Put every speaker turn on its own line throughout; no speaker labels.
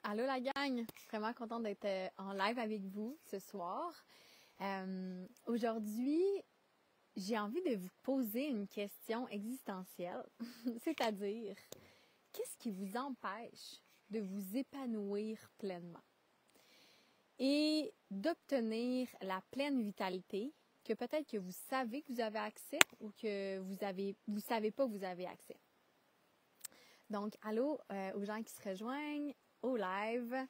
Allô la gang! Vraiment contente d'être en live avec vous ce soir. Aujourd'hui, j'ai envie de vous poser une question existentielle, c'est-à-dire, qu'est-ce qui vous empêche de vous épanouir pleinement et d'obtenir la pleine vitalité que peut-être que vous savez que vous avez accès ou que vous savez pas que vous avez accès. Donc, allô aux gens qui se rejoignent au live.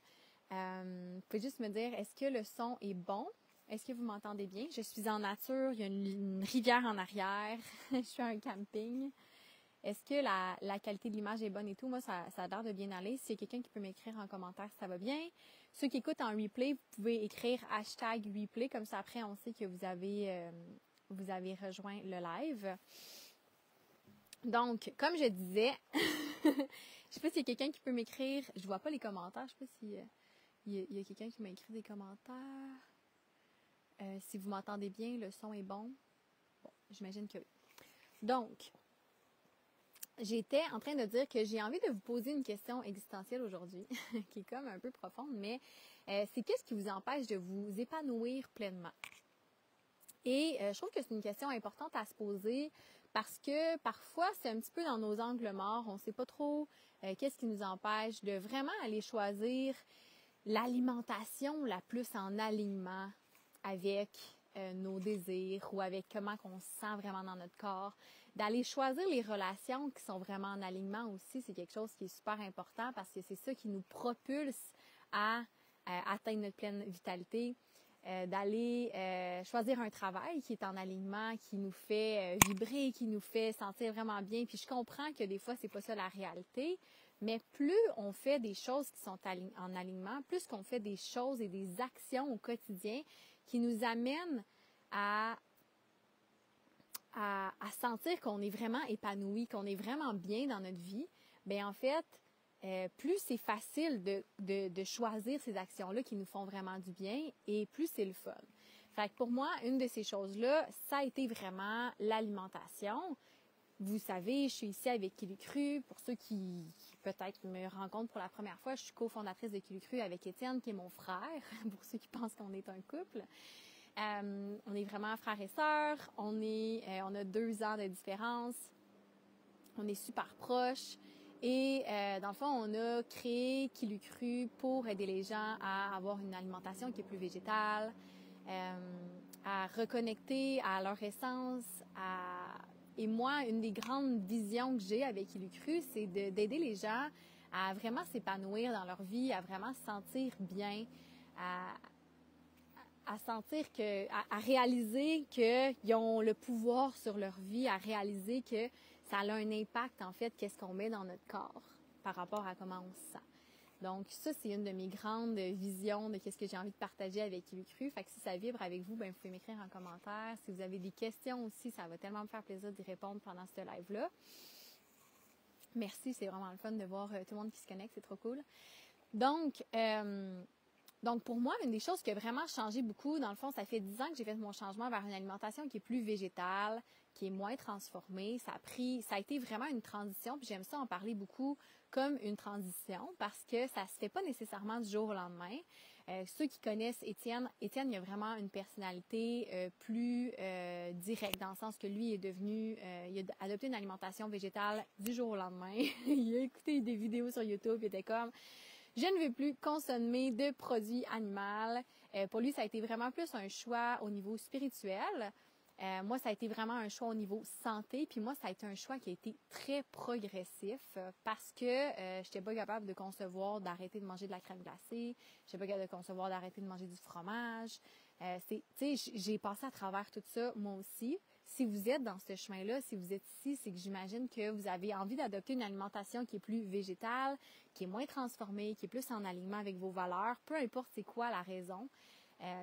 Vous pouvez juste me dire, est-ce que le son est bon? Est-ce que vous m'entendez bien? Je suis en nature, il y a une rivière en arrière, je suis à un camping. Est-ce que la qualité de l'image est bonne et tout? Moi, ça a l'air de bien aller. S'il y a quelqu'un qui peut m'écrire en commentaire si ça va bien. Ceux qui écoutent en replay, vous pouvez écrire #replay, comme ça après on sait que vous avez rejoint le live. Donc, comme je disais, je sais pas s'il y a quelqu'un qui peut m'écrire. Je vois pas les commentaires. Je sais pas s'il y a quelqu'un qui m'a écrit des commentaires. Si vous m'entendez bien, le son est bon. Bon, j'imagine que oui. Donc, j'étais en train de dire que j'ai envie de vous poser une question existentielle aujourd'hui, qui est comme un peu profonde, mais c'est qu'est-ce qui vous empêche de vous épanouir pleinement? Et je trouve que c'est une question importante à se poser parce que parfois, c'est un petit peu dans nos angles morts. On ne sait pas trop qu'est-ce qui nous empêche de vraiment aller choisir l'alimentation la plus en alignement avec nos désirs ou avec comment on se sent vraiment dans notre corps. D'aller choisir les relations qui sont vraiment en alignement aussi, c'est quelque chose qui est super important parce que c'est ça qui nous propulse à atteindre notre pleine vitalité. D'aller choisir un travail qui est en alignement, qui nous fait vibrer, qui nous fait sentir vraiment bien. Puis je comprends que des fois, c'est pas ça la réalité, mais plus on fait des choses qui sont en alignement, plus qu'on fait des choses et des actions au quotidien qui nous amènent à sentir qu'on est vraiment épanoui, qu'on est vraiment bien dans notre vie, bien en fait, plus c'est facile de choisir ces actions-là qui nous font vraiment du bien et plus c'est le fun. Fait que pour moi, une de ces choses-là, ça a été vraiment l'alimentation. Vous savez, je suis ici avec Kilucru. Pour ceux qui peut-être me rencontrent pour la première fois, je suis cofondatrice de Kilucru avec Étienne, qui est mon frère, pour ceux qui pensent qu'on est un couple. On est vraiment frères et sœurs. On a 2 ans de différence. On est super proches. Et dans le fond, on a créé Kilucru pour aider les gens à avoir une alimentation qui est plus végétale, à reconnecter à leur essence. Et moi, une des grandes visions que j'ai avec Kilucru, c'est d'aider les gens à vraiment s'épanouir dans leur vie, à vraiment se sentir bien, à sentir à réaliser qu'ils ont le pouvoir sur leur vie, à réaliser que ça a un impact, en fait, qu'est-ce qu'on met dans notre corps par rapport à comment on se sent. Donc, ça, c'est une de mes grandes visions de qu'est-ce que j'ai envie de partager avec Kilucru. Fait que si ça vibre avec vous, bien, vous pouvez m'écrire en commentaire. Si vous avez des questions aussi, ça va tellement me faire plaisir d'y répondre pendant ce live-là. Merci, c'est vraiment le fun de voir tout le monde qui se connecte, c'est trop cool. Donc, pour moi, une des choses qui a vraiment changé beaucoup, dans le fond, ça fait 10 ans que j'ai fait mon changement vers une alimentation qui est plus végétale, qui est moins transformée. Ça a été vraiment une transition, puis j'aime ça en parler beaucoup comme une transition parce que ça se fait pas nécessairement du jour au lendemain. Ceux qui connaissent Étienne, il a vraiment une personnalité plus directe, dans le sens que lui il a adopté une alimentation végétale du jour au lendemain. Il a écouté des vidéos sur YouTube, il était comme... Je ne veux plus consommer de produits animaux. Pour lui, ça a été vraiment plus un choix au niveau spirituel. Moi, ça a été vraiment un choix au niveau santé. Puis moi, ça a été un choix qui a été très progressif parce que je n'étais pas capable de concevoir d'arrêter de manger de la crème glacée. Je n'étais pas capable de concevoir d'arrêter de manger du fromage. J'ai passé à travers tout ça, moi aussi. Si vous êtes dans ce chemin-là, si vous êtes ici, c'est que j'imagine que vous avez envie d'adopter une alimentation qui est plus végétale, qui est moins transformée, qui est plus en alignement avec vos valeurs, peu importe c'est quoi la raison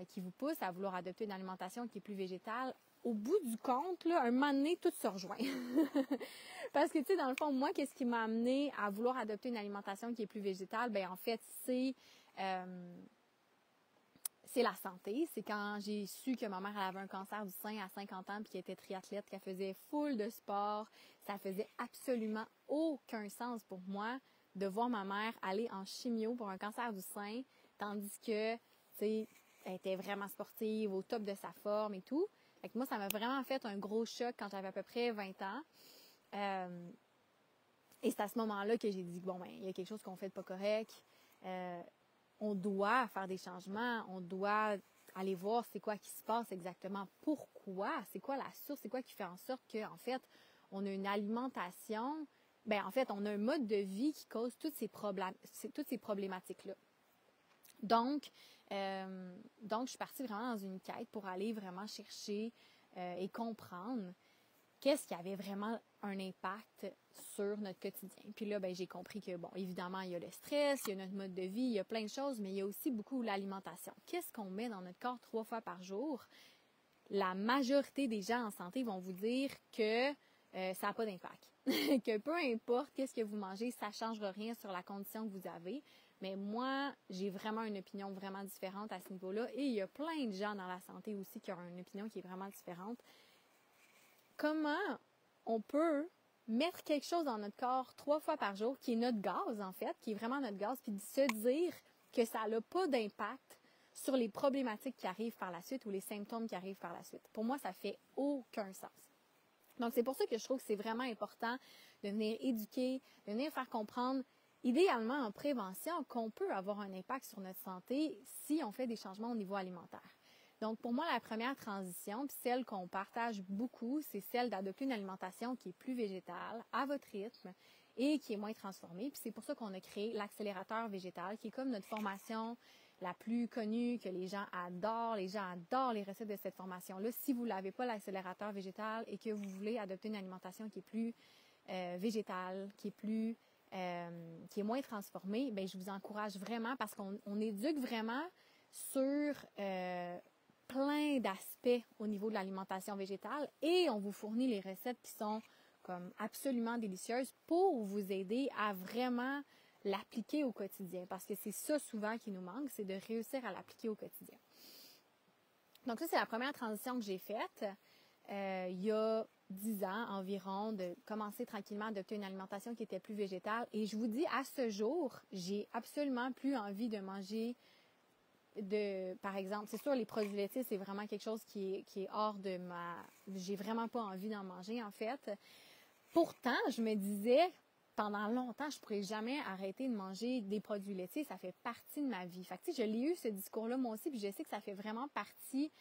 qui vous pousse à vouloir adopter une alimentation qui est plus végétale. Au bout du compte, là, un moment donné, tout se rejoint. Parce que, tu sais, dans le fond, moi, qu'est-ce qui m'a amené à vouloir adopter une alimentation qui est plus végétale? Ben en fait, c'est la santé. C'est quand j'ai su que ma mère elle avait un cancer du sein à 50 ans puis qu'elle était triathlète, qu'elle faisait full de sport. Ça faisait absolument aucun sens pour moi de voir ma mère aller en chimio pour un cancer du sein, tandis que, tu sais, elle était vraiment sportive, au top de sa forme et tout. Fait que moi, ça m'a vraiment fait un gros choc quand j'avais à peu près 20 ans. Et c'est à ce moment-là que j'ai dit, bon, ben, il y a quelque chose qu'on fait de pas correct. On doit faire des changements. On doit aller voir c'est quoi qui se passe exactement. Pourquoi? C'est quoi la source? C'est quoi qui fait en sorte qu'en fait, on a une alimentation, ben en fait, on a un mode de vie qui cause toutes ces problématiques-là. Donc, je suis partie vraiment dans une quête pour aller vraiment chercher et comprendre qu'est-ce qui avait vraiment un impact sur notre quotidien. Puis là, ben, j'ai compris que, bon, évidemment, il y a le stress, il y a notre mode de vie, il y a plein de choses, mais il y a aussi beaucoup l'alimentation. Qu'est-ce qu'on met dans notre corps 3 fois par jour? La majorité des gens en santé vont vous dire que ça n'a pas d'impact. Que peu importe qu'est-ce que vous mangez, ça ne changera rien sur la condition que vous avez. Mais moi, j'ai vraiment une opinion vraiment différente à ce niveau-là. Et il y a plein de gens dans la santé aussi qui ont une opinion qui est vraiment différente. Comment on peut mettre quelque chose dans notre corps 3 fois par jour, qui est notre gaz en fait, qui est vraiment notre gaz, puis de se dire que ça n'a pas d'impact sur les problématiques qui arrivent par la suite ou les symptômes qui arrivent par la suite. Pour moi, ça fait aucun sens. Donc, c'est pour ça que je trouve que c'est vraiment important de venir éduquer, de venir faire comprendre, idéalement en prévention, qu'on peut avoir un impact sur notre santé si on fait des changements au niveau alimentaire. Donc, pour moi, la première transition, puis celle qu'on partage beaucoup, c'est celle d'adopter une alimentation qui est plus végétale, à votre rythme, et qui est moins transformée. Puis c'est pour ça qu'on a créé l'accélérateur végétal, qui est comme notre formation la plus connue, que les gens adorent. Les gens adorent les recettes de cette formation-là. Si vous n'avez pas l'accélérateur végétal et que vous voulez adopter une alimentation qui est plus végétale, qui est moins transformée, bien, je vous encourage vraiment parce qu'on éduque vraiment sur plein d'aspects au niveau de l'alimentation végétale et on vous fournit les recettes qui sont comme absolument délicieuses pour vous aider à vraiment l'appliquer au quotidien. Parce que c'est ça souvent qui nous manque, c'est de réussir à l'appliquer au quotidien. Donc ça, c'est la première transition que j'ai faite il y a 10 ans environ, de commencer tranquillement à adopter une alimentation qui était plus végétale. Et je vous dis, à ce jour, j'ai absolument plus envie de manger par exemple, c'est sûr, les produits laitiers, c'est vraiment quelque chose qui est hors de j'ai vraiment pas envie d'en manger, en fait. Pourtant, je me disais, pendant longtemps, je pourrais jamais arrêter de manger des produits laitiers. Ça fait partie de ma vie. Fait que, tu sais, je l'ai eu, ce discours-là, moi aussi, puis je sais que ça fait vraiment partie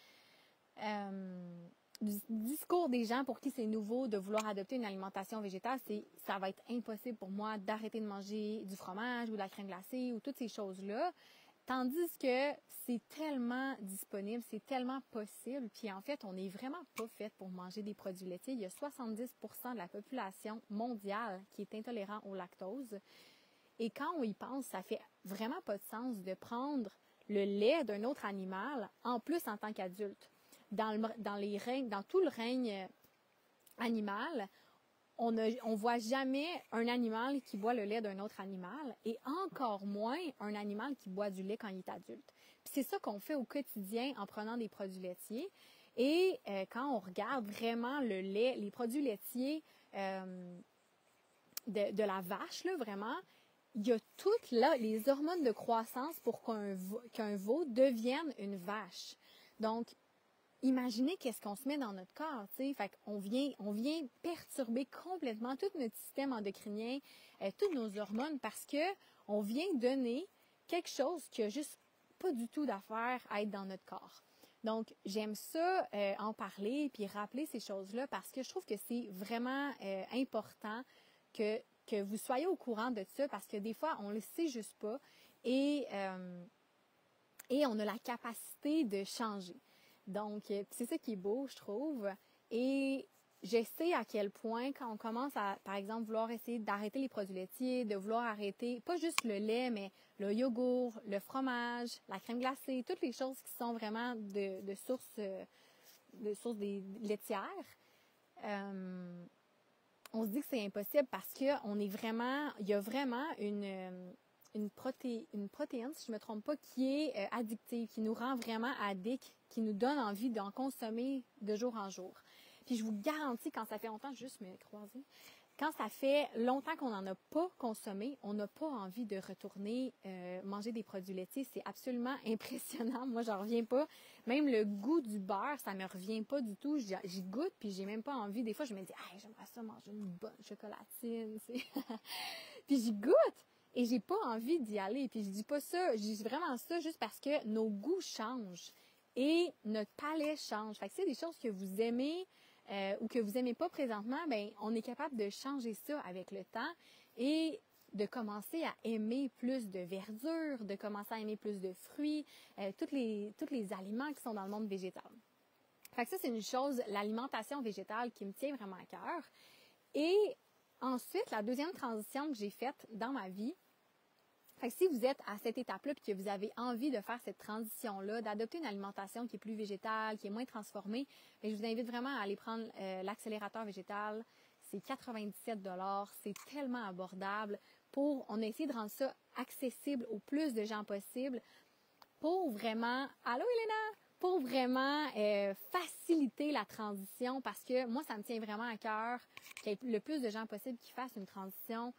du discours des gens pour qui c'est nouveau de vouloir adopter une alimentation végétale. Ça va être impossible pour moi d'arrêter de manger du fromage ou de la crème glacée ou toutes ces choses-là. Tandis que c'est tellement disponible, c'est tellement possible. Puis en fait, on n'est vraiment pas fait pour manger des produits laitiers. Il y a 70% de la population mondiale qui est intolérant au lactose. Et quand on y pense, ça fait vraiment pas de sens de prendre le lait d'un autre animal, en plus en tant qu'adulte. Dans tout le règne animal, on voit jamais un animal qui boit le lait d'un autre animal et encore moins un animal qui boit du lait quand il est adulte. Puis c'est ça qu'on fait au quotidien en prenant des produits laitiers. Et quand on regarde vraiment le lait, les produits laitiers de la vache, là, vraiment, il y a toutes là les hormones de croissance pour qu'un veau devienne une vache. Donc, imaginez qu'est-ce qu'on se met dans notre corps, tu sais. Fait qu'on vient perturber complètement tout notre système endocrinien, toutes nos hormones parce que on vient donner quelque chose qui a juste pas du tout d'affaire à être dans notre corps. Donc, j'aime ça en parler puis rappeler ces choses-là parce que je trouve que c'est vraiment important que vous soyez au courant de ça parce que des fois, on le sait juste pas et on a la capacité de changer. Donc, c'est ça qui est beau, je trouve. Et je sais à quel point, quand on commence à, par exemple, vouloir essayer d'arrêter les produits laitiers, de vouloir arrêter, pas juste le lait, mais le yogourt, le fromage, la crème glacée, toutes les choses qui sont vraiment de sources des laitières, on se dit que c'est impossible parce qu'il y a vraiment une protéine, si je ne me trompe pas, qui est addictive, qui nous rend vraiment addicts, qui nous donne envie d'en consommer de jour en jour. Puis je vous garantis, quand ça fait longtemps, juste me croiser, quand ça fait longtemps qu'on n'en a pas consommé, on n'a pas envie de retourner manger des produits laitiers. C'est absolument impressionnant. Moi, j'en reviens pas. Même le goût du beurre, ça me revient pas du tout. J'y goûte, puis j'ai même pas envie. Des fois, je me dis, hey, j'aimerais ça manger une bonne chocolatine. Puis j'y goûte et j'ai pas envie d'y aller. Puis je dis pas ça, je dis vraiment ça juste parce que nos goûts changent et notre palais change. Fait que c'est des choses que vous aimez ou que vous aimez pas présentement, ben on est capable de changer ça avec le temps et de commencer à aimer plus de verdure, de commencer à aimer plus de fruits, tous les aliments qui sont dans le monde végétal. Fait que ça, c'est une chose, l'alimentation végétale qui me tient vraiment à cœur. Et ensuite, la deuxième transition que j'ai faite dans ma vie, fait que si vous êtes à cette étape-là et que vous avez envie de faire cette transition-là, d'adopter une alimentation qui est plus végétale, qui est moins transformée, bien, je vous invite vraiment à aller prendre l'accélérateur végétal. C'est 97 $. C'est tellement abordable. On a essayé de rendre ça accessible au plus de gens possible pour vraiment... Allô, Elena? Pour vraiment faciliter la transition parce que moi, ça me tient vraiment à cœur qu'il y ait le plus de gens possible qui fassent une transition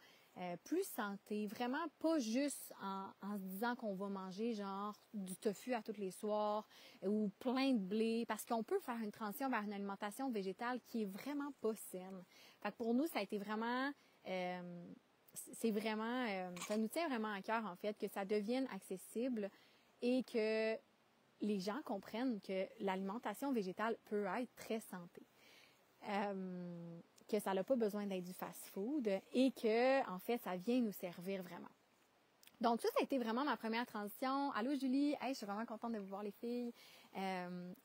plus santé, vraiment pas juste en se disant qu'on va manger genre du tofu à tous les soirs ou plein de blé, parce qu'on peut faire une transition vers une alimentation végétale qui est vraiment pas saine. Fait que pour nous, ça a été vraiment, ça nous tient vraiment à cœur en fait, que ça devienne accessible et que les gens comprennent que l'alimentation végétale peut être très santé. Que ça n'a pas besoin d'être du fast-food et que, en fait, ça vient nous servir vraiment. Donc, ça a été vraiment ma première transition. Allô, Julie! Hey, je suis vraiment contente de vous voir, les filles.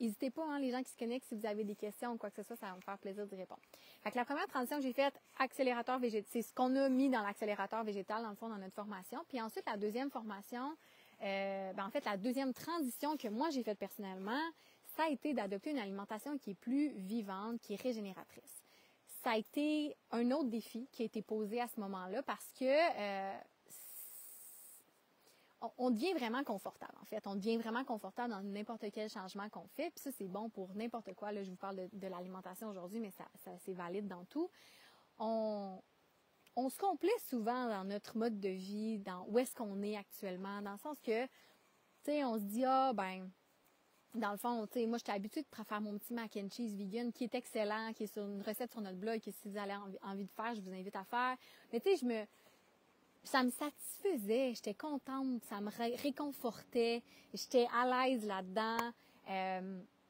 N'hésitez pas, hein, les gens qui se connectent, si vous avez des questions ou quoi que ce soit, ça va me faire plaisir d'y répondre. Fait que la première transition que j'ai faite, accélérateur végétal, c'est ce qu'on a mis dans l'accélérateur végétal, dans le fond, dans notre formation. Puis ensuite, la deuxième formation, en fait, la deuxième transition que moi, j'ai faite personnellement, ça a été d'adopter une alimentation qui est plus vivante, qui est régénératrice. Ça a été un autre défi qui a été posé à ce moment-là parce que on devient vraiment confortable, en fait. On devient vraiment confortable dans n'importe quel changement qu'on fait. Puis ça, c'est bon pour n'importe quoi. Là, je vous parle de l'alimentation aujourd'hui, mais ça c'est valide dans tout. On se complaît souvent dans notre mode de vie, dans où est-ce qu'on est actuellement, dans le sens que, tu sais, on se dit, dans le fond, tu sais, moi, j'étais habituée de faire mon petit mac and cheese vegan qui est excellent, qui est sur une recette sur notre blog, que si vous avez envie de faire, je vous invite à faire. Mais tu sais, ça me satisfaisait, j'étais contente, ça me réconfortait, j'étais à l'aise là-dedans.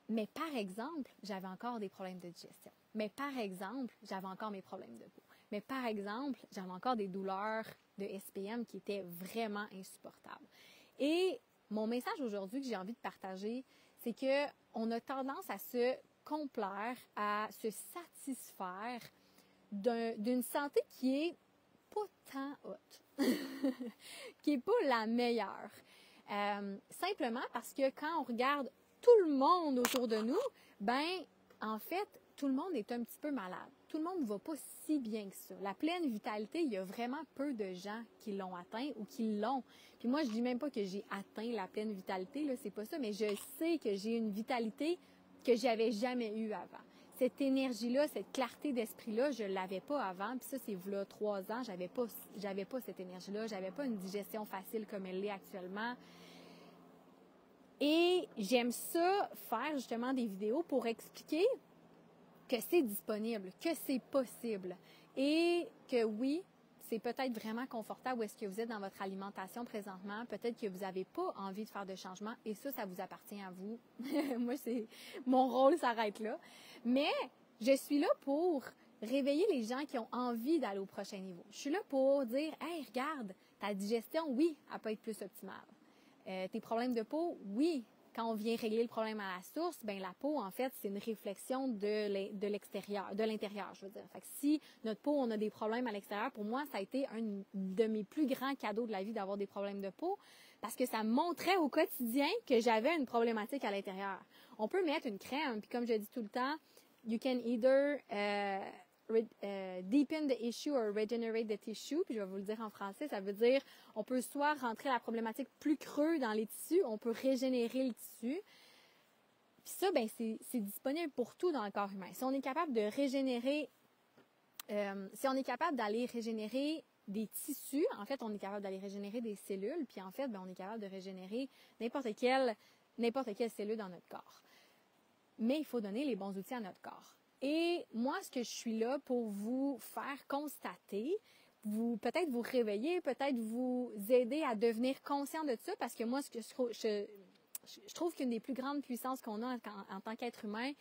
Mais par exemple, j'avais encore des problèmes de digestion. Mais par exemple, j'avais encore mes problèmes de peau. Mais par exemple, j'avais encore des douleurs de SPM qui étaient vraiment insupportables. Et mon message aujourd'hui que j'ai envie de partager, c'est que on a tendance à se complaire, à se satisfaire d'une santé qui est pas tant haute, qui est pas la meilleure. Simplement parce que quand on regarde tout le monde autour de nous, en fait, tout le monde est un petit peu malade. Tout le monde ne va pas si bien que ça. La pleine vitalité, il y a vraiment peu de gens qui l'ont atteint ou qui l'ont. Puis moi, je dis même pas que j'ai atteint la pleine vitalité, là, c'est pas ça, mais je sais que j'ai une vitalité que j'avais jamais eue avant. Cette énergie-là, cette clarté d'esprit-là, je l'avais pas avant. Puis ça, c'est voilà 3 ans, j'avais pas cette énergie-là, j'avais pas une digestion facile comme elle l'est actuellement. Et j'aime ça, faire justement des vidéos pour expliquer que c'est disponible, que c'est possible et que oui, c'est peut-être vraiment confortable où est-ce que vous êtes dans votre alimentation présentement. Peut-être que vous n'avez pas envie de faire de changement et ça vous appartient à vous. Moi, mon rôle s'arrête là. Mais je suis là pour réveiller les gens qui ont envie d'aller au prochain niveau. Je suis là pour dire, hey, regarde, ta digestion, oui, elle peut être plus optimale. Tes problèmes de peau, oui. Quand on vient régler le problème à la source, la peau, en fait, c'est une réflexion de l'extérieur, de l'intérieur, je veux dire. Fait que si notre peau, on a des problèmes à l'extérieur, pour moi, ça a été un de mes plus grands cadeaux de la vie d'avoir des problèmes de peau parce que ça montrait au quotidien que j'avais une problématique à l'intérieur. On peut mettre une crème, puis comme je dis tout le temps, you can either deepen the issue or regenerate the tissue, puis je vais vous le dire en français, ça veut dire on peut soit rentrer la problématique plus creux dans les tissus, on peut régénérer le tissu. Puis ça, c'est disponible pour tout dans le corps humain. Si on est capable de régénérer si on est capable d'aller régénérer des tissus, en fait, on est capable d'aller régénérer des cellules, puis en fait, on est capable de régénérer n'importe quelle cellule dans notre corps. Mais il faut donner les bons outils à notre corps. Et moi, ce que je suis là pour vous faire constater, peut-être vous réveiller, peut-être vous aider à devenir conscient de ça, parce que moi, ce que je trouve qu'une des plus grandes puissances qu'on a en tant qu'être humain,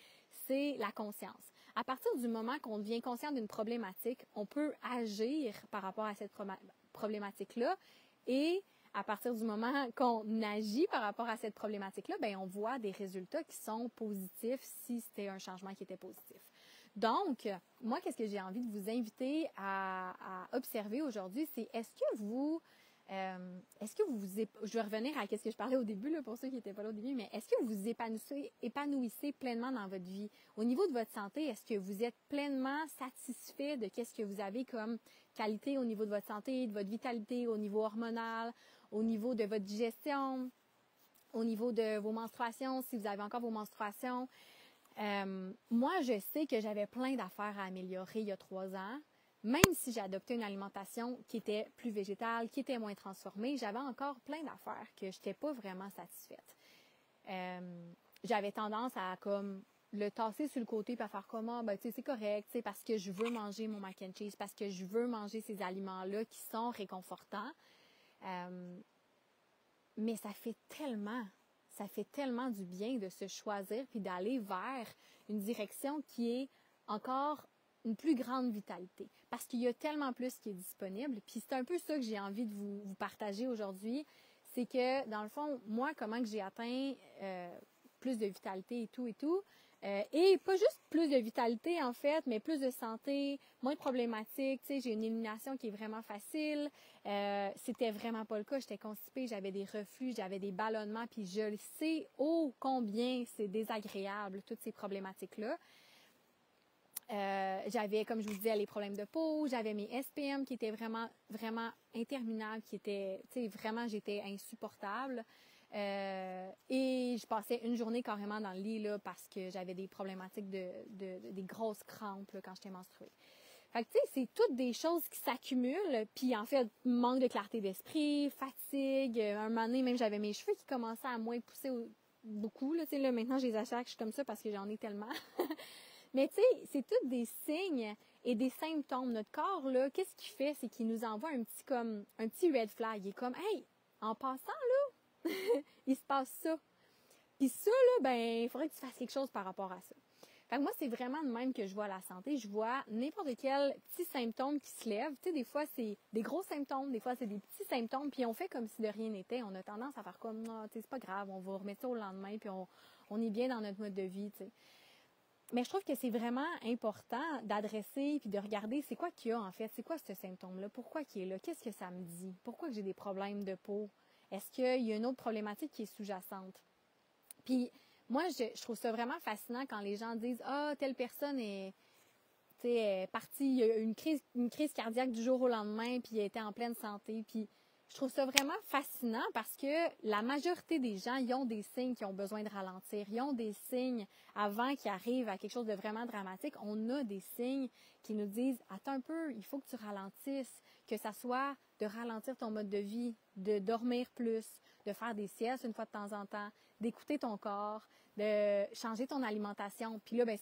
c'est la conscience. À partir du moment qu'on devient conscient d'une problématique, on peut agir par rapport à cette problématique-là. Et à partir du moment qu'on agit par rapport à cette problématique-là, ben on voit des résultats qui sont positifs si c'était un changement qui était positif. Donc, moi, qu'est-ce que j'ai envie de vous inviter à observer aujourd'hui, c'est est-ce que vous je vais revenir à ce que je parlais au début, là, pour ceux qui n'étaient pas là au début, mais est-ce que vous vous épanouissez pleinement dans votre vie? Au niveau de votre santé, est-ce que vous êtes pleinement satisfait de ce que vous avez comme qualité au niveau de votre santé, de votre vitalité, au niveau hormonal, au niveau de votre digestion, au niveau de vos menstruations, si vous avez encore vos menstruations? Moi, je sais que j'avais plein d'affaires à améliorer il y a 3 ans. Même si j'ai adopté une alimentation qui était plus végétale, qui était moins transformée, j'avais encore plein d'affaires que je n'étais pas vraiment satisfaite. J'avais tendance à comme le tasser sur le côté et à faire comment, ben tu sais, c'est correct, c'est parce que je veux manger mon mac and cheese, parce que je veux manger ces aliments-là qui sont réconfortants. Mais ça fait tellement du bien de se choisir puis d'aller vers une direction qui est encore une plus grande vitalité. Parce qu'il y a tellement plus qui est disponible. Puis c'est un peu ça que j'ai envie de vous partager aujourd'hui. C'est que, dans le fond, moi, comment que j'ai atteint plus de vitalité et tout. Et pas juste plus de vitalité, en fait, mais plus de santé, moins de problématiques. Tu sais, j'ai une élimination qui est vraiment facile. C'était vraiment pas le cas. J'étais constipée, j'avais des reflux, j'avais des ballonnements, puis je le sais ô combien c'est désagréable, toutes ces problématiques-là. J'avais, comme je vous disais, les problèmes de peau, j'avais mes SPM qui étaient vraiment, vraiment interminables, qui étaient, tu sais, vraiment, j'étais insupportable. Et je passais une journée carrément dans le lit, là, parce que j'avais des problématiques des grosses crampes, là, quand j'étais menstruée. Fait que, tu sais, c'est toutes des choses qui s'accumulent, puis en fait, manque de clarté d'esprit, fatigue, un moment donné, même j'avais mes cheveux qui commençaient à moins pousser beaucoup, là, tu sais, là, maintenant, je les achète, je suis comme ça parce que j'en ai tellement. Mais tu sais, c'est tous des signes et des symptômes. Notre corps, là, qu'est-ce qu'il fait? C'est qu'il nous envoie un petit red flag. Il est comme, hey, en passant, là, il se passe ça. Puis ça, là, ben, il faudrait que tu fasses quelque chose par rapport à ça. Fait que moi, c'est vraiment de même que je vois la santé. Je vois n'importe quel petit symptôme qui se lève. Tu sais, des fois, c'est des gros symptômes, des fois, c'est des petits symptômes, puis on fait comme si de rien n'était. On a tendance à faire comme, non, tu sais, c'est pas grave, on va remettre ça au lendemain, puis on est bien dans notre mode de vie, tu sais. Mais je trouve que c'est vraiment important d'adresser puis de regarder c'est quoi qu'il y a en fait, c'est quoi ce symptôme-là, pourquoi qu'il est là, qu'est-ce que ça me dit, pourquoi que j'ai des problèmes de peau, est-ce qu'il y a une autre problématique qui est sous-jacente. Puis moi, je trouve ça vraiment fascinant quand les gens disent « Ah, telle personne est partie, il y a eu une crise cardiaque du jour au lendemain, puis elle était en pleine santé. » Puis je trouve ça vraiment fascinant parce que la majorité des gens, ils ont des signes qui ont besoin de ralentir. Ils ont des signes avant qu'ils arrivent à quelque chose de vraiment dramatique. On a des signes qui nous disent « Attends un peu, il faut que tu ralentisses. » Que ça soit de ralentir ton mode de vie, de dormir plus, de faire des siestes une fois de temps en temps, d'écouter ton corps, de changer ton alimentation. Puis là, ben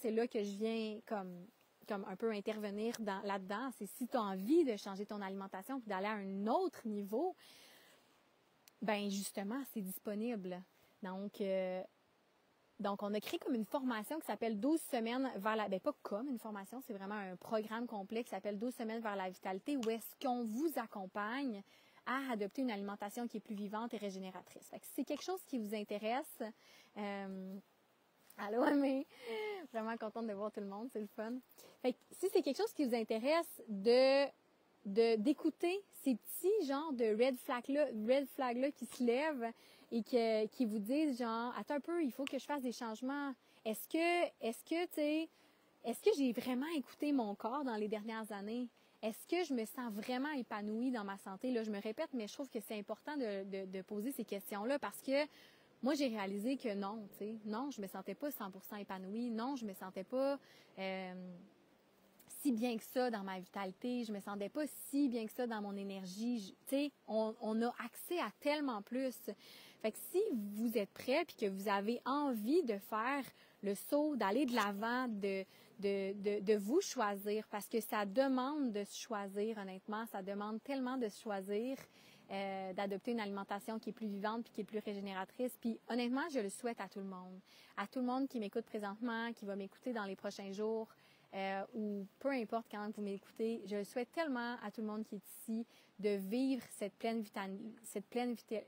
c'est là que je viens comme un peu intervenir là-dedans. C'est si tu as envie de changer ton alimentation puis d'aller à un autre niveau, ben justement, c'est disponible. Donc, on a créé comme une formation qui s'appelle 12 semaines vers la... Ben, pas comme une formation, c'est vraiment un programme complet qui s'appelle 12 semaines vers la vitalité, où est-ce qu'on vous accompagne à adopter une alimentation qui est plus vivante et régénératrice. Fait que si c'est quelque chose qui vous intéresse, allô, Amé? Vraiment contente de voir tout le monde, c'est le fun. Fait que si c'est quelque chose qui vous intéresse d'écouter ces petits genres de red flags-là qui se lèvent et qui vous disent genre, attends un peu, il faut que je fasse des changements. Est-ce que j'ai vraiment écouté mon corps dans les dernières années? Est-ce que je me sens vraiment épanouie dans ma santé? Là, je me répète, mais je trouve que c'est important de poser ces questions-là parce que moi, j'ai réalisé que non, tu sais, non, je me sentais pas 100% épanouie, non, je me sentais pas si bien que ça dans ma vitalité, je me sentais pas si bien que ça dans mon énergie. Tu sais, on a accès à tellement plus. Fait que si vous êtes prêt puis que vous avez envie de faire le saut, d'aller de l'avant, de vous choisir, parce que ça demande de se choisir, honnêtement, ça demande tellement de se choisir, d'adopter une alimentation qui est plus vivante puis qui est plus régénératrice. Puis honnêtement, je le souhaite à tout le monde qui m'écoute présentement, qui va m'écouter dans les prochains jours, ou peu importe quand vous m'écoutez, je le souhaite tellement à tout le monde qui est ici de vivre cette pleine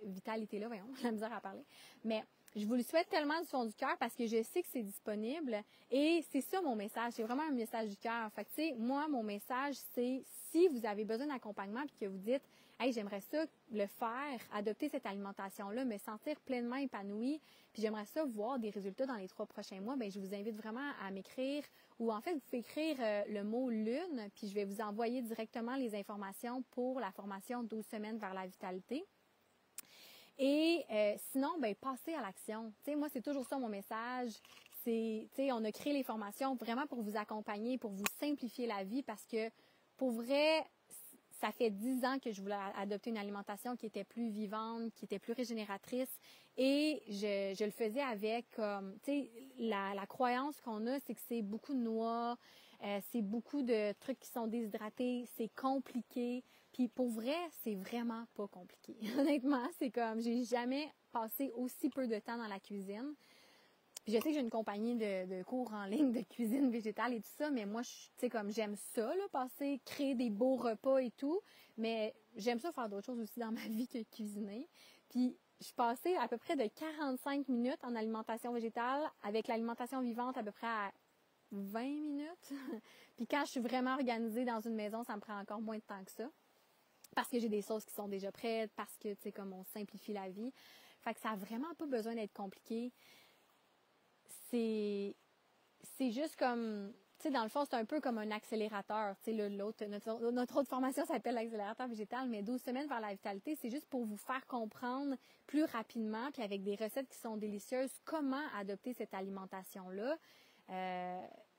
vitalité-là. Voyons, j'ai la misère à parler. Mais je vous le souhaite tellement du fond du cœur parce que je sais que c'est disponible et c'est ça mon message. C'est vraiment un message du cœur. Fait que, tu sais, moi, mon message, c'est si vous avez besoin d'accompagnement puis que vous dites, hey, j'aimerais ça le faire, adopter cette alimentation-là, me sentir pleinement épanouie, puis j'aimerais ça voir des résultats dans les 3 prochains mois, bien, je vous invite vraiment à m'écrire ou en fait, vous pouvez écrire le mot lune, puis je vais vous envoyer directement les informations pour la formation 12 semaines vers la vitalité. Et sinon, ben passez à l'action. Tu sais, moi, c'est toujours ça mon message. C'est, tu sais, on a créé les formations vraiment pour vous accompagner, pour vous simplifier la vie parce que, pour vrai, ça fait 10 ans que je voulais adopter une alimentation qui était plus vivante, qui était plus régénératrice. Et je le faisais avec, tu sais, la croyance qu'on a, c'est que c'est beaucoup de noix, c'est beaucoup de trucs qui sont déshydratés, c'est compliqué. Puis pour vrai, c'est vraiment pas compliqué. Honnêtement, c'est comme, j'ai jamais passé aussi peu de temps dans la cuisine. Puis je sais que j'ai une compagnie de cours en ligne de cuisine végétale et tout ça, mais moi, tu sais, comme j'aime ça, là, créer des beaux repas et tout, mais j'aime ça faire d'autres choses aussi dans ma vie que cuisiner. Puis je passais à peu près de 45 minutes en alimentation végétale, avec l'alimentation vivante à peu près à 20 minutes. Puis quand je suis vraiment organisée dans une maison, ça me prend encore moins de temps que ça. Parce que j'ai des sauces qui sont déjà prêtes, parce que, tu sais, comme on simplifie la vie. Fait que ça n'a vraiment pas besoin d'être compliqué. C'est juste comme, tu sais, dans le fond, c'est un peu comme un accélérateur. Tu sais, notre autre formation s'appelle l'accélérateur végétal, mais 12 semaines vers la vitalité, c'est juste pour vous faire comprendre plus rapidement, puis avec des recettes qui sont délicieuses, comment adopter cette alimentation-là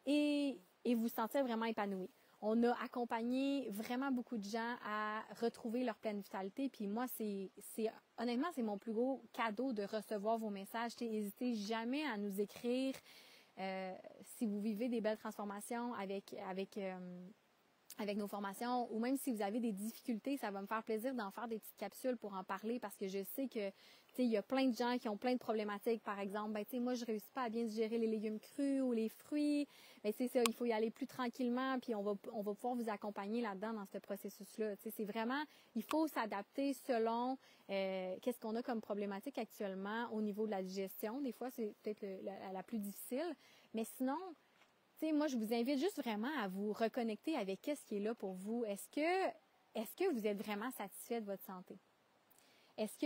et vous sentir vraiment épanoui. On a accompagné vraiment beaucoup de gens à retrouver leur pleine vitalité. Puis moi, honnêtement, c'est mon plus gros cadeau de recevoir vos messages. N'hésitez jamais à nous écrire si vous vivez des belles transformations avec nos formations, ou même si vous avez des difficultés, ça va me faire plaisir d'en faire des petites capsules pour en parler parce que je sais que, tu sais, il y a plein de gens qui ont plein de problématiques. Par exemple, ben, tu sais, moi, je réussis pas à bien digérer les légumes crus ou les fruits. Mais c'est ça, il faut y aller plus tranquillement, puis on va pouvoir vous accompagner là-dedans dans ce processus-là. Tu sais, c'est vraiment, il faut s'adapter selon qu'est-ce qu'on a comme problématique actuellement au niveau de la digestion. Des fois, c'est peut-être la plus difficile. Mais sinon, tu sais, moi, je vous invite juste vraiment à vous reconnecter avec qu'est-ce qui est là pour vous. Est-ce que vous êtes vraiment satisfait de votre santé? Est-ce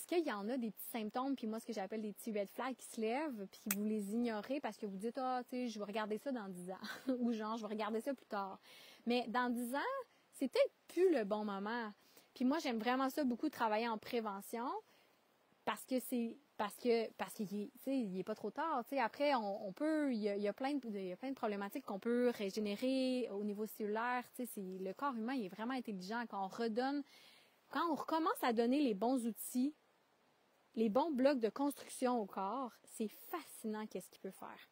qu'il y en a des petits symptômes, puis moi, ce que j'appelle des petits red flags qui se lèvent, puis vous les ignorez parce que vous dites, ah, tu sais, je vais regarder ça dans 10 ans, ou genre, je vais regarder ça plus tard. Mais dans 10 ans, c'est peut-être plus le bon moment. Puis moi, j'aime vraiment ça beaucoup travailler en prévention parce qu'il est pas trop tard. Tu sais, après, on peut, il y a plein de problématiques qu'on peut régénérer au niveau cellulaire. Tu sais, le corps humain, il est vraiment intelligent quand on recommence à donner les bons outils, les bons blocs de construction au corps, c'est fascinant qu'est-ce qu'il peut faire.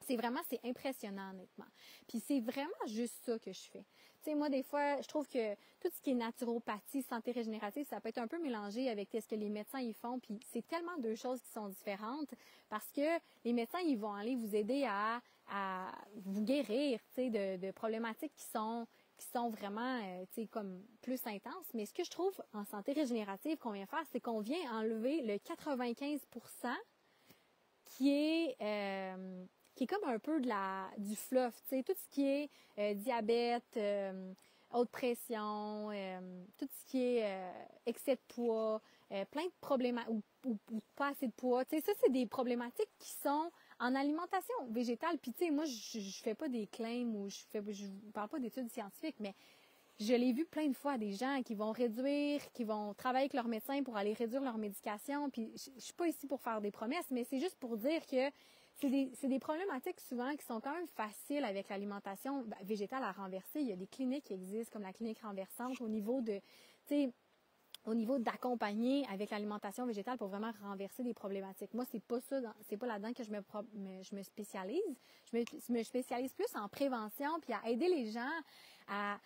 C'est impressionnant, honnêtement. Puis c'est vraiment juste ça que je fais. Tu sais, moi, des fois, je trouve que tout ce qui est naturopathie, santé régénérative, ça peut être un peu mélangé avec ce que les médecins y font. Puis c'est tellement deux choses qui sont différentes parce que les médecins, ils vont aller vous aider à vous guérir, tu sais, de problématiques qui sont vraiment, tu sais, comme plus intenses. Mais ce que je trouve en santé régénérative qu'on vient faire, c'est qu'on vient enlever le 95% qui est comme un peu du fluff, tu sais, tout ce qui est diabète, haute pression, tout ce qui est excès de poids, plein de problèmes ou pas assez de poids. Tu sais, ça, c'est des problématiques qui sont en alimentation végétale. Puis, tu sais, moi, je fais pas des claims ou je parle pas d'études scientifiques, mais je l'ai vu plein de fois, des gens qui vont qui vont travailler avec leur médecin pour aller réduire leur médication. Puis, je suis pas ici pour faire des promesses, mais c'est juste pour dire que c'est des problématiques souvent qui sont quand même faciles avec l'alimentation végétale à renverser. Il y a des cliniques qui existent, comme la clinique renversante, au niveau de, tu sais, au niveau d'accompagner avec l'alimentation végétale pour vraiment renverser des problématiques. Moi, c'est pas ça, c'est pas là-dedans que je me spécialise. Je me spécialise plus en prévention puis à aider les gens à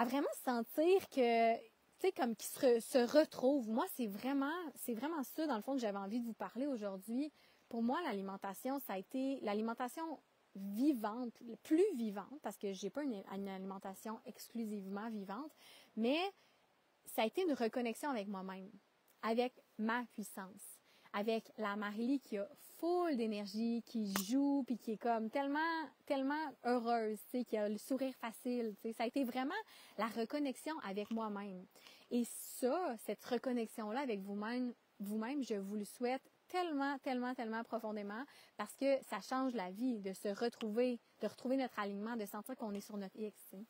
vraiment sentir que, tu sais, comme qu'ils se retrouvent. Moi, c'est vraiment ça, dans le fond, que j'avais envie de vous parler aujourd'hui. Pour moi, l'alimentation, ça a été l'alimentation vivante, plus vivante, parce que j'ai pas une alimentation exclusivement vivante, mais ça a été une reconnexion avec moi-même, avec ma puissance, avec la Marie-Lie qui a full d'énergie, qui joue, puis qui est comme tellement heureuse, tu sais, qui a le sourire facile, tu sais. Ça a été vraiment la reconnexion avec moi-même. Et ça, cette reconnexion-là avec vous-même, je vous le souhaite tellement profondément, parce que ça change la vie de se retrouver, de retrouver notre alignement, de sentir qu'on est sur notre X, tu sais.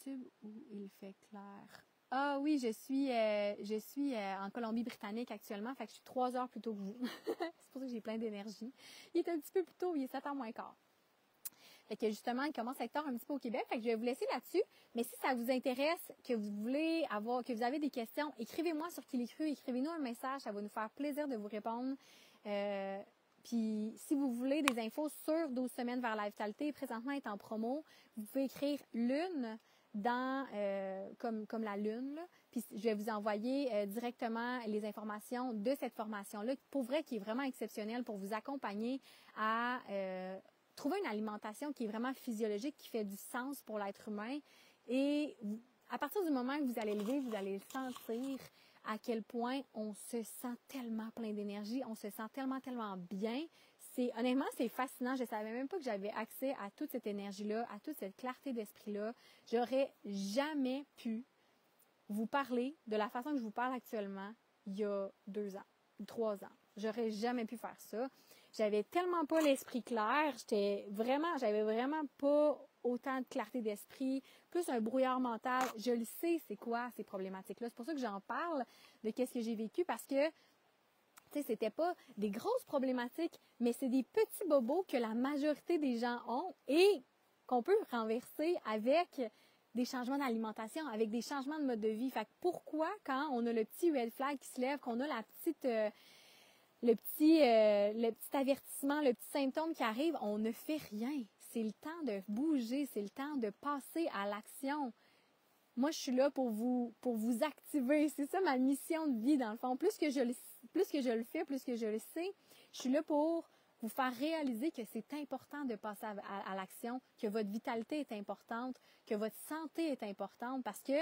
Tube où il fait clair. Ah oui, je suis en Colombie-Britannique actuellement, fait que je suis 3 heures plus tôt que vous. C'est pour ça que j'ai plein d'énergie. Il est un petit peu plus tôt, il est 7h moins quart. Fait que justement, il commence à être tard un petit peu au Québec, fait que je vais vous laisser là-dessus. Mais si ça vous intéresse, que vous voulez avoir, que vous avez des questions, écrivez-moi sur Qui l'écrit, écrivez-nous un message, ça va nous faire plaisir de vous répondre. Puis, si vous voulez des infos sur 12 semaines vers la vitalité, présentement est en promo, vous pouvez écrire lune dans comme la lune, là. Puis je vais vous envoyer directement les informations de cette formation-là, pour vrai, qui est vraiment exceptionnelle pour vous accompagner à trouver une alimentation qui est vraiment physiologique, qui fait du sens pour l'être humain. Et à partir du moment que vous allez le vivre, vous allez le sentir à quel point on se sent tellement plein d'énergie, on se sent tellement bien. Honnêtement, c'est fascinant. Je savais même pas que j'avais accès à toute cette énergie-là, à toute cette clarté d'esprit-là. J'aurais jamais pu vous parler de la façon que je vous parle actuellement il y a 2 ans, 3 ans. J'aurais jamais pu faire ça. J'avais tellement pas l'esprit clair. J'avais vraiment pas autant de clarté d'esprit, plus un brouillard mental. Je le sais, c'est quoi ces problématiques-là. C'est pour ça que j'en parle de qu'est-ce que j'ai vécu, parce que tu sais, c'était pas des grosses problématiques, mais c'est des petits bobos que la majorité des gens ont et qu'on peut renverser avec des changements d'alimentation, avec des changements de mode de vie. Fait que pourquoi, quand on a le petit red flag qui se lève, qu'on a le petit avertissement, le petit symptôme qui arrive, on ne fait rien. C'est le temps de bouger, c'est le temps de passer à l'action. Moi, je suis là pour vous activer. C'est ça ma mission de vie, dans le fond. Plus que je le fais, plus que je le sais, je suis là pour vous faire réaliser que c'est important de passer à l'action, que votre vitalité est importante, que votre santé est importante, parce que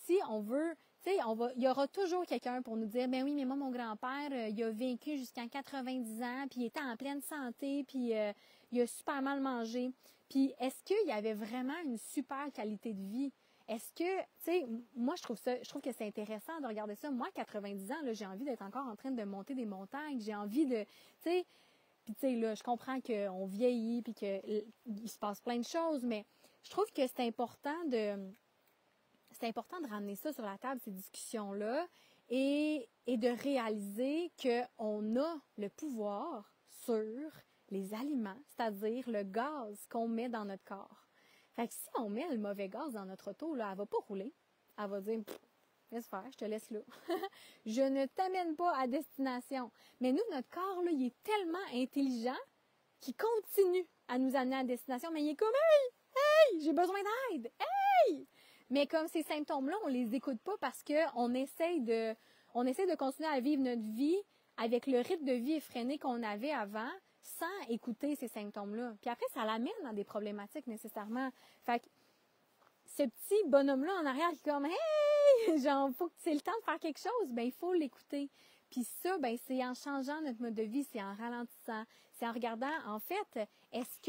si on veut, tu sais, il y aura toujours quelqu'un pour nous dire, ben oui, mais moi, mon grand-père, il a vécu jusqu'à 90 ans, puis il était en pleine santé, puis il a super mal mangé. Puis est-ce qu'il y avait vraiment une super qualité de vie? Est-ce que, tu sais, moi, je trouve que c'est intéressant de regarder ça. Moi, 90 ans, là, j'ai envie d'être encore en train de monter des montagnes. J'ai envie de, tu sais, puis tu sais, là, je comprends qu'on vieillit puis qu'il se passe plein de choses, mais je trouve que c'est important de ramener ça sur la table, ces discussions-là, et de réaliser qu'on a le pouvoir sur les aliments, c'est-à-dire le gaz qu'on met dans notre corps. Fait que si on met le mauvais gaz dans notre auto, là, elle va pas rouler. Elle va dire, laisse faire, je te laisse là. Je ne t'amène pas à destination. Mais nous, notre corps, là, il est tellement intelligent qu'il continue à nous amener à destination, mais il est comme, hey, j'ai besoin d'aide, hey! Mais comme ces symptômes-là, on les écoute pas parce qu'on essaye de continuer à vivre notre vie avec le rythme de vie effréné qu'on avait avant, sans écouter ces symptômes-là. Puis après, ça l'amène dans des problématiques nécessairement. Fait que ce petit bonhomme-là en arrière qui est comme « Hey! Genre, faut que c'est le temps de faire quelque chose », ben il faut l'écouter. Puis ça, ben c'est en changeant notre mode de vie, c'est en ralentissant, c'est en regardant, en fait, est-ce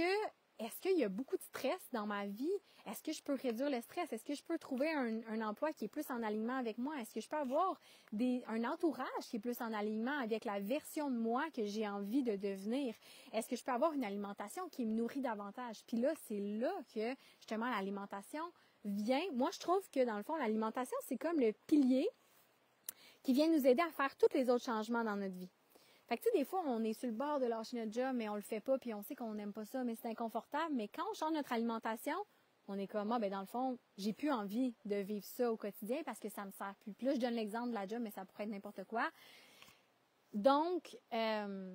qu'il y a beaucoup de stress dans ma vie? Est-ce que je peux réduire le stress? Est-ce que je peux trouver un emploi qui est plus en alignement avec moi? Est-ce que je peux avoir un entourage qui est plus en alignement avec la version de moi que j'ai envie de devenir? Est-ce que je peux avoir une alimentation qui me nourrit davantage? Puis là, c'est là que, justement, l'alimentation vient. Moi, je trouve que, dans le fond, l'alimentation, c'est comme le pilier qui vient nous aider à faire tous les autres changements dans notre vie. Fait que tu sais, des fois, on est sur le bord de lâcher notre job, mais on le fait pas, puis on sait qu'on n'aime pas ça, mais c'est inconfortable. Mais quand on change notre alimentation, on est comme, dans le fond, j'ai plus envie de vivre ça au quotidien parce que ça me sert plus. Puis là, je donne l'exemple de la job, mais ça pourrait être n'importe quoi. Donc, fait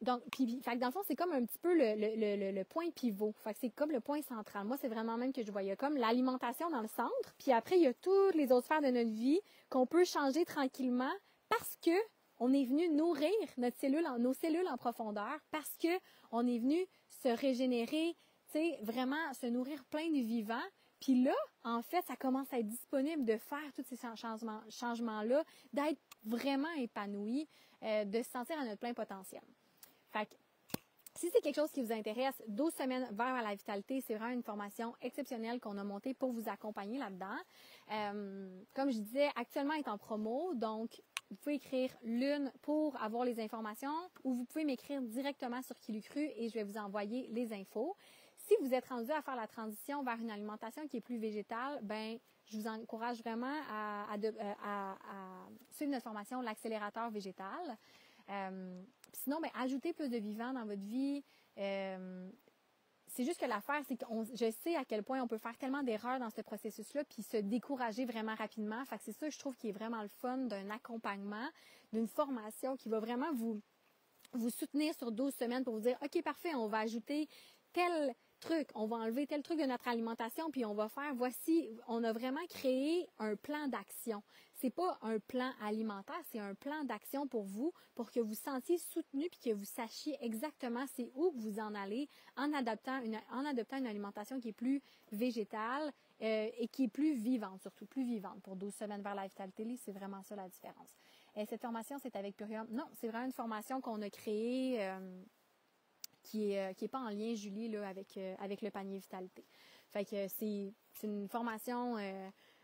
que dans le fond, c'est comme un petit peu le point pivot. Fait que c'est comme le point central. Moi, c'est vraiment même que je voyais comme l'alimentation dans le centre. Puis après, il y a toutes les autres sphères de notre vie qu'on peut changer tranquillement parce que on est venu nourrir nos cellules en profondeur, parce que on est venu se régénérer, tu sais, vraiment se nourrir plein de vivants. Puis là, en fait, ça commence à être disponible de faire tous ces changements-là, d'être vraiment épanoui, de se sentir à notre plein potentiel. Fait que, si c'est quelque chose qui vous intéresse, 12 semaines vers la vitalité, c'est vraiment une formation exceptionnelle qu'on a montée pour vous accompagner là-dedans. Comme je disais, actuellement, elle est en promo, donc vous pouvez écrire l'une pour avoir les informations ou vous pouvez m'écrire directement sur Qui l'eût cru et je vais vous envoyer les infos. Si vous êtes rendu à faire la transition vers une alimentation qui est plus végétale, ben je vous encourage vraiment à suivre notre formation, l'accélérateur végétal. Sinon, ajoutez plus de vivants dans votre vie. C'est juste que l'affaire, c'est que je sais à quel point on peut faire tellement d'erreurs dans ce processus-là, puis se décourager vraiment rapidement. Fait que c'est ça, je trouve, qui est vraiment le fun d'un accompagnement, d'une formation qui va vraiment vous soutenir sur 12 semaines pour vous dire, OK, parfait, on va ajouter tel truc, on va enlever tel truc de notre alimentation, puis on va faire, on a vraiment créé un plan d'action. C'est pas un plan alimentaire, c'est un plan d'action pour vous, pour que vous sentiez soutenu puis que vous sachiez exactement c'est où vous en allez en adoptant une alimentation qui est plus végétale et qui est plus vivante, surtout plus vivante. Pour 12 semaines vers la vitalité, c'est vraiment ça la différence. Et cette formation, c'est avec Purium. Non, c'est vraiment une formation qu'on a créée qui est pas en lien, Julie, là, avec le panier vitalité. Fait que c'est une formation,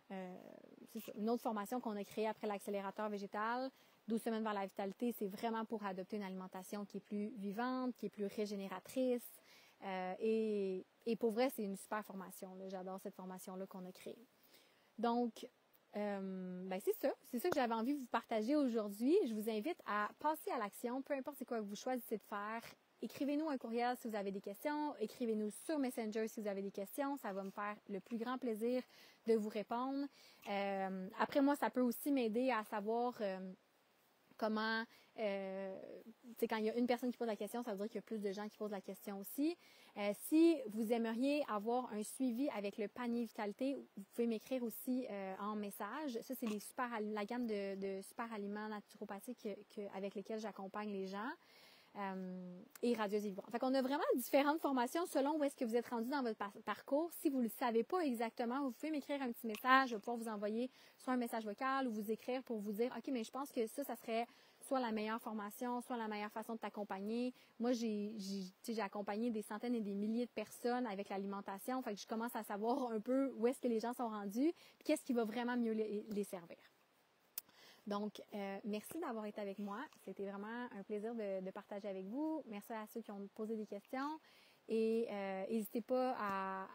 une autre formation qu'on a créée après l'accélérateur végétal. 12 semaines vers la vitalité, c'est vraiment pour adopter une alimentation qui est plus vivante, qui est plus régénératrice. Et pour vrai, c'est une super formation, là. J'adore cette formation-là qu'on a créée. Donc, c'est ça que j'avais envie de vous partager aujourd'hui. Je vous invite à passer à l'action, peu importe c'est quoi que vous choisissez de faire. Écrivez-nous un courriel si vous avez des questions. Écrivez-nous sur Messenger si vous avez des questions. Ça va me faire le plus grand plaisir de vous répondre. Après, moi, ça peut aussi m'aider à savoir comment, quand il y a une personne qui pose la question, ça veut dire qu'il y a plus de gens qui posent la question aussi. Si vous aimeriez avoir un suivi avec le panier vitalité, vous pouvez m'écrire aussi en message. Ça, c'est la gamme de super aliments naturopathiques avec lesquels j'accompagne les gens. Et radieuse et vivante. Fait qu'on a vraiment différentes formations selon où est-ce que vous êtes rendu dans votre parcours. Si vous ne le savez pas exactement, vous pouvez m'écrire un petit message. Je vais pouvoir vous envoyer soit un message vocal ou vous écrire pour vous dire, OK, mais je pense que ça serait soit la meilleure formation, soit la meilleure façon de t'accompagner. Moi, j'ai accompagné des centaines et des milliers de personnes avec l'alimentation. Fait que je commence à savoir un peu où est-ce que les gens sont rendus puis qu'est-ce qui va vraiment mieux les servir. Donc, merci d'avoir été avec moi. C'était vraiment un plaisir de partager avec vous. Merci à ceux qui ont posé des questions. Et n'hésitez pas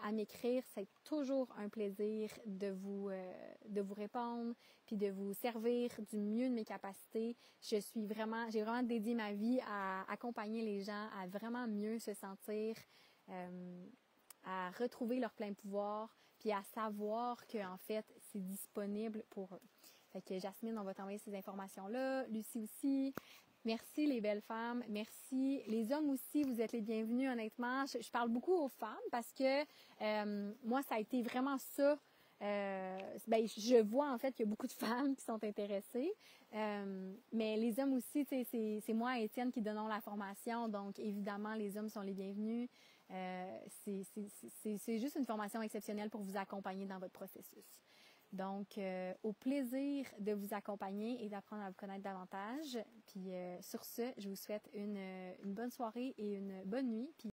à m'écrire. C'est toujours un plaisir de vous répondre puis de vous servir du mieux de mes capacités. J'ai vraiment dédié ma vie à accompagner les gens à vraiment mieux se sentir, à retrouver leur plein pouvoir puis à savoir qu'en fait, c'est disponible pour eux. Fait que Jasmine, on va t'envoyer ces informations-là. Lucie aussi. Merci les belles femmes. Merci. Les hommes aussi, vous êtes les bienvenus, honnêtement. Je parle beaucoup aux femmes parce que moi, ça a été vraiment ça. Je vois en fait qu'il y a beaucoup de femmes qui sont intéressées. Mais les hommes aussi, c'est moi et Étienne qui donnons la formation. Donc, évidemment, les hommes sont les bienvenus. C'est juste une formation exceptionnelle pour vous accompagner dans votre processus. Donc, au plaisir de vous accompagner et d'apprendre à vous connaître davantage. Puis, sur ce, je vous souhaite une bonne soirée et une bonne nuit. Puis